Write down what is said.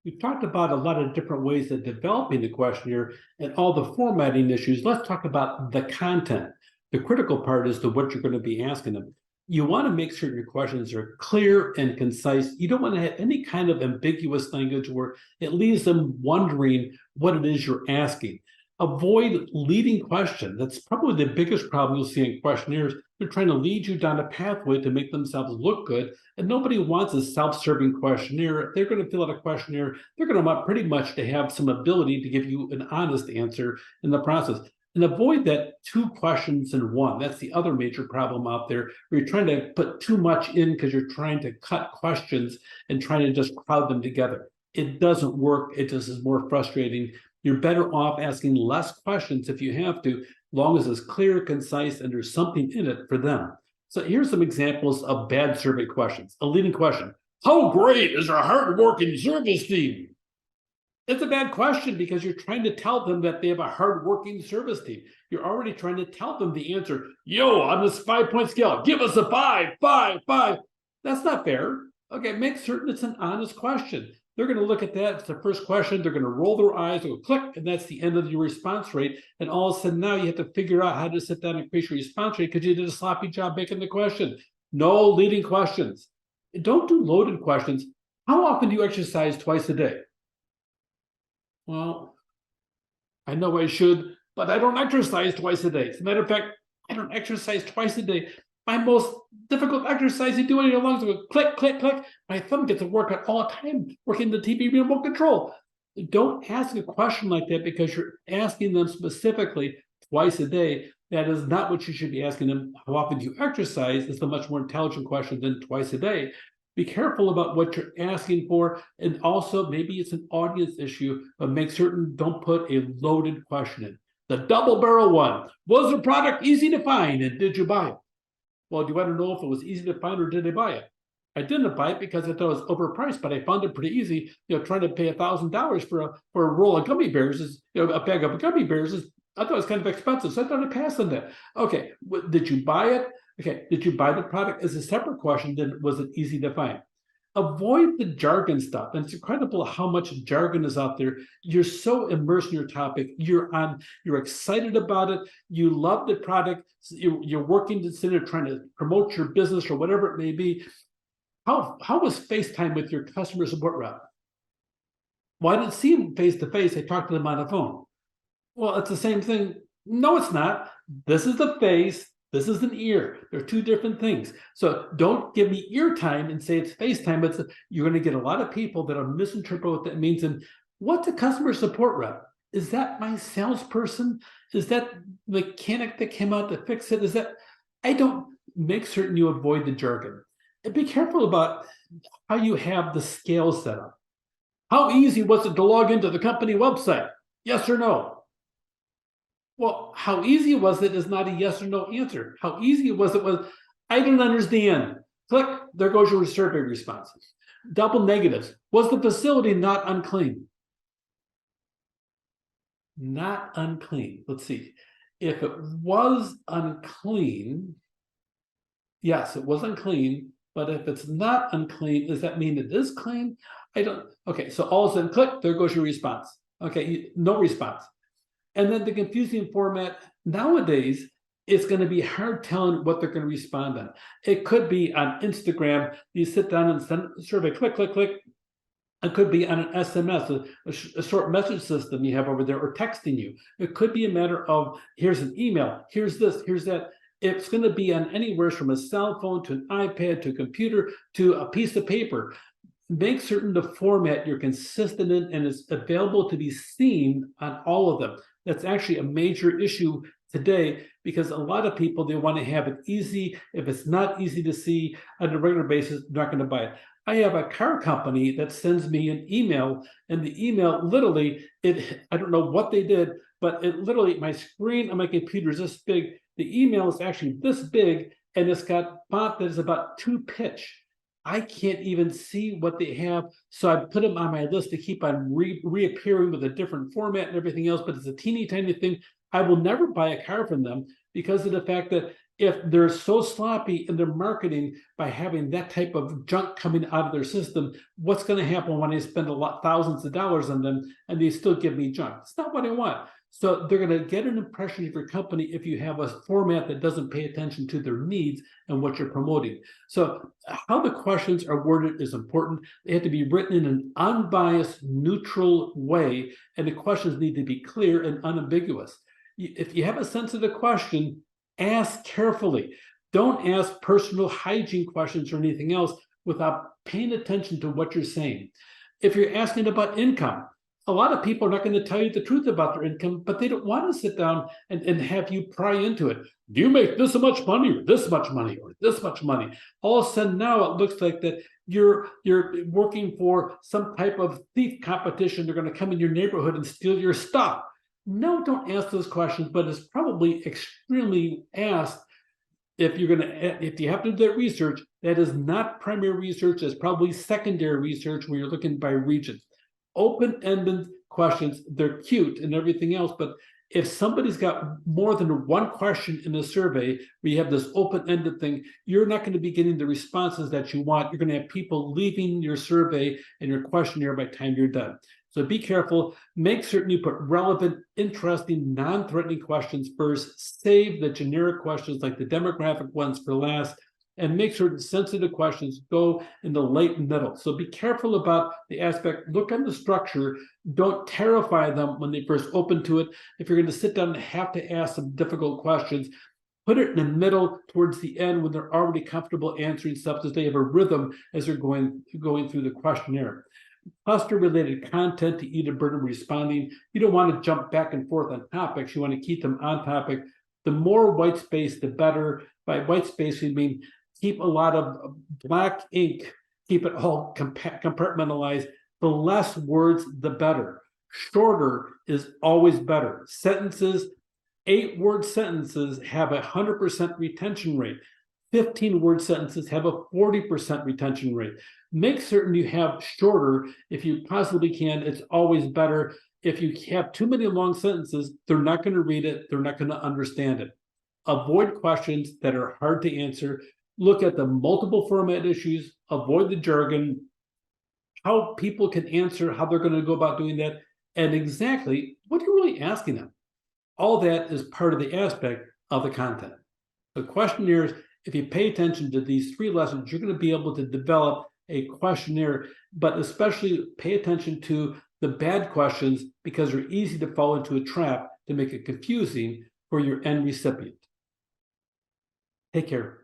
We've talked about a lot of different ways of developing the questionnaire and all the formatting issues. Let's talk about the content. The critical part is what you're going to be asking them. You want to make sure your questions are clear and concise. You don't want to have any kind of ambiguous language where it leaves them wondering what it is you're asking. Avoid leading questions. That's probably the biggest problem you'll see in questionnaires. They're trying to lead you down a pathway to make themselves look good, and nobody wants a self-serving questionnaire. If they're going to fill out a questionnaire, they're going to want pretty much to have some ability to give you an honest answer in the process. And avoid that two questions in one. That's the other major problem out there, where you're trying to put too much in because you're trying to cut questions and trying to just crowd them together. It doesn't work. It just is more frustrating. You're better off asking less questions if you have to, long as it's clear, concise, and there's something in it for them. So here's some examples of bad survey questions. A leading question: how great is our hardworking service team? It's a bad question because you're trying to tell them that they have a hardworking service team. You're already trying to tell them the answer. Yo, on this 5-point scale, give us a 5, 5, 5. That's not fair. Okay, make certain it's an honest question. They're going to look at that. It's the first question. They're going to roll their eyes, they'll click, and that's the end of your response rate. And all of a sudden now you have to figure out how to sit down and increase your response rate because you did a sloppy job making the question. No leading questions. Don't do loaded questions. How often do you exercise twice a day? Well, I know I should, but I don't exercise twice a day. As a matter of fact, I don't exercise twice a day. My most difficult exercise to do any lungs go click, click, click. My thumb gets to work at all the time, working the TV remote control. Don't ask a question like that because you're asking them specifically twice a day. That is not what you should be asking them. How often do you exercise is the much more intelligent question than twice a day. Be careful about what you're asking for. And also, maybe it's an audience issue, but make certain don't put a loaded question in. The double barrel one: was the product easy to find and did you buy it? Well, do you want to know if it was easy to find or did I buy it? I didn't buy it because I thought it was overpriced, but I found it pretty easy. Trying to pay $1,000 for a roll of gummy bears is, a bag of gummy bears is, I thought it was kind of expensive, so I thought I passed on that. Okay, did you buy it? Okay, did you buy the product? Is a separate question than was it easy to find? Avoid the jargon stuff. And it's incredible how much jargon is out there. You're so immersed in your topic. You're excited about it. You love the product. You're working to sit there trying to promote your business or whatever it may be. How was FaceTime with your customer support rep? Well, I didn't see them face to face. I talked to them on the phone. Well, it's the same thing. No, it's not. This is the face. This is an ear. They're two different things. So don't give me ear time and say it's FaceTime. You're going to get a lot of people that will misinterpret what that means. And what's a customer support rep? Is that my salesperson? Is that mechanic that came out to fix it? I don't. Make certain you avoid the jargon. And be careful about how you have the scale set up. How easy was it to log into the company website? Yes or no? Well, how easy was it is not a yes or no answer. How easy was I didn't understand. Click, there goes your survey responses. Double negatives. Was the facility not unclean? Not unclean. Let's see. If it was unclean, yes, it was unclean. But if it's not unclean, does that mean it is clean? I don't. Okay, so all of a sudden, click, there goes your response. Okay, no response. And then the confusing format, nowadays, it's going to be hard telling what they're going to respond on. It could be on Instagram. You sit down and send a survey, click, click, click. It could be on an SMS, a short message system you have over there, or texting you. It could be a matter of, here's an email, here's this, here's that. It's going to be on anywhere from a cell phone to an iPad to a computer to a piece of paper. Make certain the format you're consistent in and is available to be seen on all of them. That's actually a major issue today because a lot of people, they want to have it easy. If it's not easy to see on a regular basis, they're not going to buy it. I have a car company that sends me an email, and the email literally, I don't know what they did, but it literally, my screen on my computer is this big. The email is actually this big, and it's got font that is about 2 pitch. I can't even see what they have, so I put them on my list to keep on reappearing with a different format and everything else, but it's a teeny tiny thing. I will never buy a car from them because of the fact that if they're so sloppy in their marketing by having that type of junk coming out of their system, what's going to happen when I spend thousands of dollars on them and they still give me junk? It's not what I want. So they're going to get an impression of your company if you have a format that doesn't pay attention to their needs and what you're promoting. So how the questions are worded is important. They have to be written in an unbiased, neutral way, and the questions need to be clear and unambiguous. If you have a sense of the question, ask carefully. Don't ask personal hygiene questions or anything else without paying attention to what you're saying. If you're asking about income, a lot of people are not going to tell you the truth about their income, but they don't want to sit down and have you pry into it. Do you make this much money or this much money or this much money? All of a sudden now it looks like that you're working for some type of thief competition. They're going to come in your neighborhood and steal your stuff. No, don't ask those questions, but it's probably extremely asked if you have to do that research. That is not primary research, it's probably secondary research where you're looking by region. Open-ended questions, they're cute and everything else, but if somebody's got more than one question in a survey where you have this open-ended thing, you're not going to be getting the responses that you want. You're going to have people leaving your survey and your questionnaire by the time you're done. So be careful. Make certain you put relevant, interesting, non-threatening questions first. Save the generic questions like the demographic ones for last, and make sure the sensitive questions go in the late and middle. So be careful about the aspect. Look on the structure. Don't terrify them when they first open to it. If you're going to sit down and have to ask some difficult questions, put it in the middle towards the end when they're already comfortable answering stuff, so they have a rhythm as they're going through the questionnaire. Cluster-related content to eat a bird of responding. You don't want to jump back and forth on topics. You want to keep them on topic. The more white space, the better. By white space, we mean keep a lot of black ink, keep it all compartmentalized. The less words, the better. Shorter is always better. Sentences, 8-word sentences have a 100% retention rate. 15-word sentences have a 40% retention rate. Make certain you have shorter if you possibly can. It's always better. If you have too many long sentences, they're not going to read it. They're not going to understand it. Avoid questions that are hard to answer. Look at the multiple format issues. Avoid the jargon. How people can answer, how they're going to go about doing that, and exactly what you're really asking them. All that is part of the aspect of the content. The questionnaires, if you pay attention to these 3 lessons, you're going to be able to develop a questionnaire, but especially pay attention to the bad questions because they're easy to fall into a trap to make it confusing for your end recipient. Take care.